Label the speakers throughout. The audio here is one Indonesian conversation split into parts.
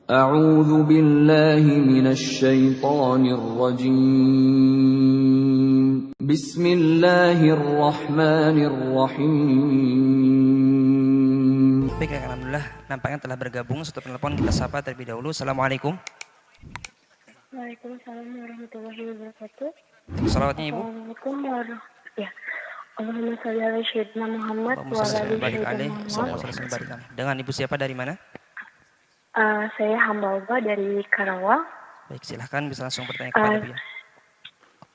Speaker 1: أعوذ بالله من الشيطان الرجيم بسم الله الرحمن الرحيم.
Speaker 2: Baik, alhamdulillah nampaknya telah bergabung satu penelpon. Kita sapa terlebih dahulu. Assalamualaikum.
Speaker 3: Waalaikumsalam warahmatullahi wabarakatuh.
Speaker 2: Salawatnya Ibu.
Speaker 3: Assalamualaikum warahmatullahi. Ya. Allahumma sholli ala sayyidina Muhammad wa ala ali sayyidina Muhammad.
Speaker 2: Dengan Ibu siapa, dari mana?
Speaker 3: Saya hamba Allah dari Karawang.
Speaker 2: Baik, silahkan bisa langsung bertanya kepada Buya.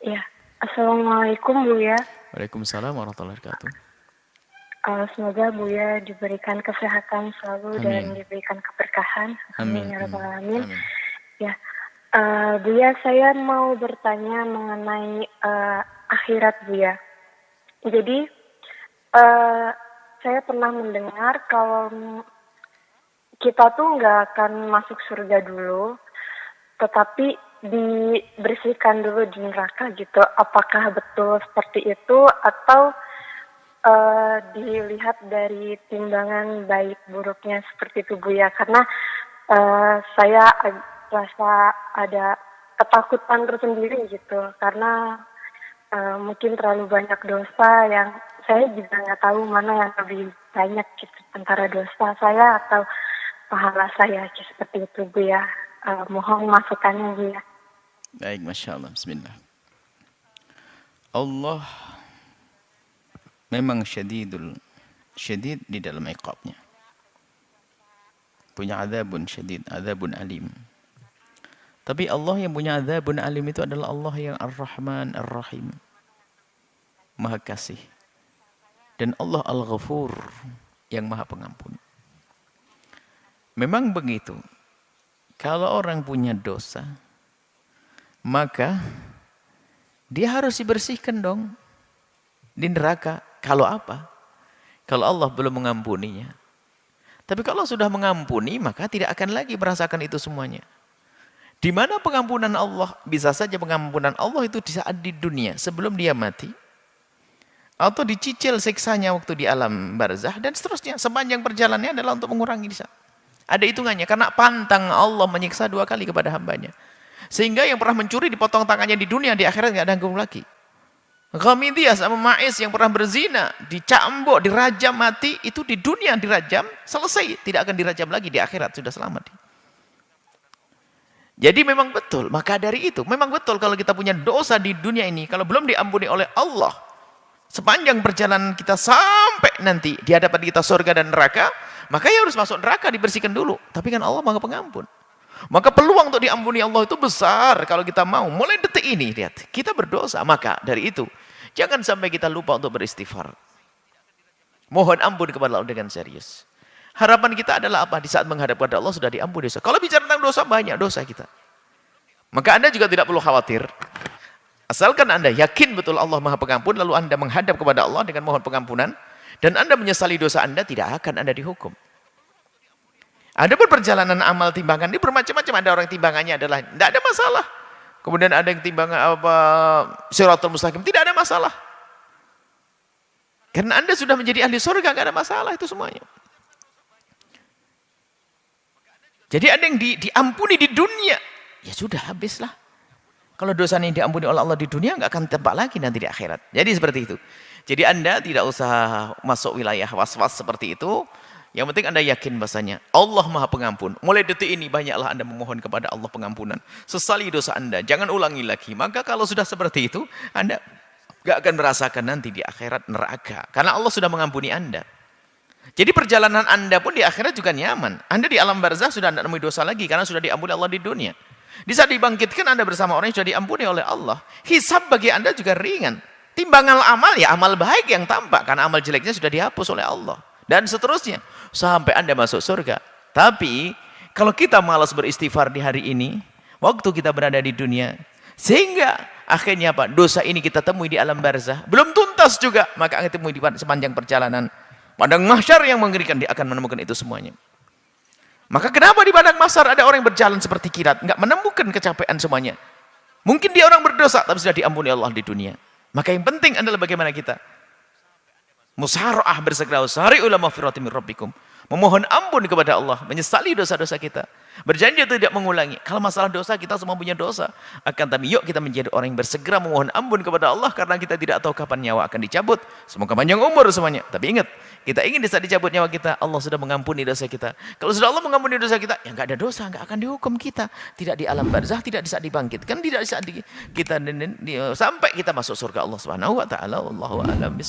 Speaker 3: Ya. Assalamualaikum Buya.
Speaker 4: Waalaikumsalam warahmatullahi wabarakatuh.
Speaker 3: Semoga Buya diberikan kesehatan selalu.
Speaker 4: Amin.
Speaker 3: Dan diberikan keberkahan.
Speaker 4: Amin.
Speaker 3: Ya rabbal alamin.
Speaker 4: Amin.
Speaker 3: Ya. Buya, saya mau bertanya mengenai akhirat Buya. Jadi saya pernah mendengar kalau kita tuh nggak akan masuk surga dulu, tetapi dibersihkan dulu di neraka gitu. Apakah betul seperti itu atau dilihat dari timbangan baik buruknya seperti itu Buya? Karena saya rasa ada ketakutan tersendiri gitu, karena mungkin terlalu banyak dosa yang saya juga nggak tahu mana yang lebih banyak gitu, antara dosa saya atau pahala saya, seperti itu Buya. Mohon masukannya Buya.
Speaker 4: Baik, Masya Allah. Bismillah. Allah memang syadid di dalam iqabnya. Punya azabun syadid, azabun alim. Tapi Allah yang punya azabun alim itu adalah Allah yang Ar-Rahman Ar-Rahim, Maha Kasih. Dan Allah Al-Ghafur, yang Maha Pengampun. Memang begitu. Kalau orang punya dosa, maka dia harus dibersihkan dong di neraka. Kalau apa? Kalau Allah belum mengampuninya. Tapi kalau sudah mengampuni, maka tidak akan lagi merasakan itu semuanya. Di mana pengampunan Allah? Bisa saja pengampunan Allah itu di saat di dunia, sebelum dia mati. Atau dicicil siksanya waktu di alam barzah, dan seterusnya. Sepanjang perjalanannya adalah untuk mengurangi di sana. Ada hitungannya, karena pantang Allah menyiksa 2 kali kepada hambanya. Sehingga yang pernah mencuri dipotong tangannya di dunia, di akhirat nggak ada hukum lagi. Ghamidiyah sama Ma'is yang pernah berzina, dicambuk, dirajam mati, itu di dunia dirajam, selesai. Tidak akan dirajam lagi di akhirat, sudah selamat. Jadi memang betul, maka dari itu, memang betul kalau kita punya dosa di dunia ini, kalau belum diampuni oleh Allah, sepanjang perjalanan kita sampai nanti di hadapan kita surga dan neraka, maka ya harus masuk neraka, dibersihkan dulu. Tapi kan Allah Maha Pengampun. Maka peluang untuk diampuni Allah itu besar kalau kita mau. Mulai detik ini, lihat, kita berdosa. Maka dari itu, jangan sampai kita lupa untuk beristighfar. Mohon ampun kepada Allah dengan serius. Harapan kita adalah apa? Di saat menghadap kepada Allah sudah diampuni dosa. Kalau bicara tentang dosa, banyak dosa kita. Maka Anda juga tidak perlu khawatir. Asalkan Anda yakin betul Allah Maha Pengampun, lalu Anda menghadap kepada Allah dengan mohon pengampunan, dan Anda menyesali dosa Anda, tidak akan Anda dihukum. Ada pun perjalanan amal timbangan ini bermacam-macam. Ada orang timbangannya adalah tidak ada masalah. Kemudian ada yang timbangan Shirathul Mustaqim, tidak ada masalah. Karena Anda sudah menjadi ahli surga, tidak ada masalah itu semuanya. Jadi ada yang diampuni di dunia, ya sudah habislah. Kalau dosa ini diampuni oleh Allah di dunia, nggak akan tampak lagi nanti di akhirat. Jadi seperti itu. Jadi Anda tidak usah masuk wilayah was-was seperti itu. Yang penting Anda yakin bahasanya Allah Maha Pengampun. Mulai detik ini banyaklah Anda memohon kepada Allah pengampunan. Sesali dosa Anda, jangan ulangi lagi. Maka kalau sudah seperti itu, Anda nggak akan merasakan nanti di akhirat neraka. Karena Allah sudah mengampuni Anda. Jadi perjalanan Anda pun di akhirat juga nyaman. Anda di alam barzah sudah tidak menemui dosa lagi karena sudah diampuni Allah di dunia. Di saat dibangkitkan Anda bersama orang yang sudah diampuni oleh Allah. Hisab bagi Anda juga ringan. Timbangan amal, ya amal baik yang tampak. Karena amal jeleknya sudah dihapus oleh Allah. Dan seterusnya. Sampai Anda masuk surga. Tapi, kalau kita malas beristighfar di hari ini, waktu kita berada di dunia, sehingga akhirnya apa? Dosa ini kita temui di alam barzah. Belum tuntas juga. Maka akan temui di sepanjang perjalanan. Padang mahsyar yang mengerikan, dia akan menemukan itu semuanya. Maka kenapa di padang mahsyar ada orang yang berjalan seperti kilat, nggak menemukan kecapean semuanya? Mungkin dia orang berdosa, tapi sudah diampuni Allah di dunia. Maka yang penting adalah bagaimana kita musara'ah, bersegera, sari'u ila maghfiratin min rabbikum. memohon ampun kepada Allah, menyesali dosa-dosa kita, berjanji tidak mengulangi. Kalau masalah dosa, kita semua punya dosa. Akan tapi yuk kita menjadi orang yang bersegera memohon ampun kepada Allah, karena kita tidak tahu kapan nyawa akan dicabut. Semoga panjang umur semuanya. Tapi ingat, kita ingin di saat dicabut nyawa kita, Allah sudah mengampuni dosa kita. Kalau sudah Allah mengampuni dosa kita, ya nggak ada dosa, nggak akan dihukum kita. Tidak di alam barzah, tidak di saat dibangkitkan, tidak di saat kita sampai kita masuk surga Allah Subhanahu wa taala. Wallahu a'lam.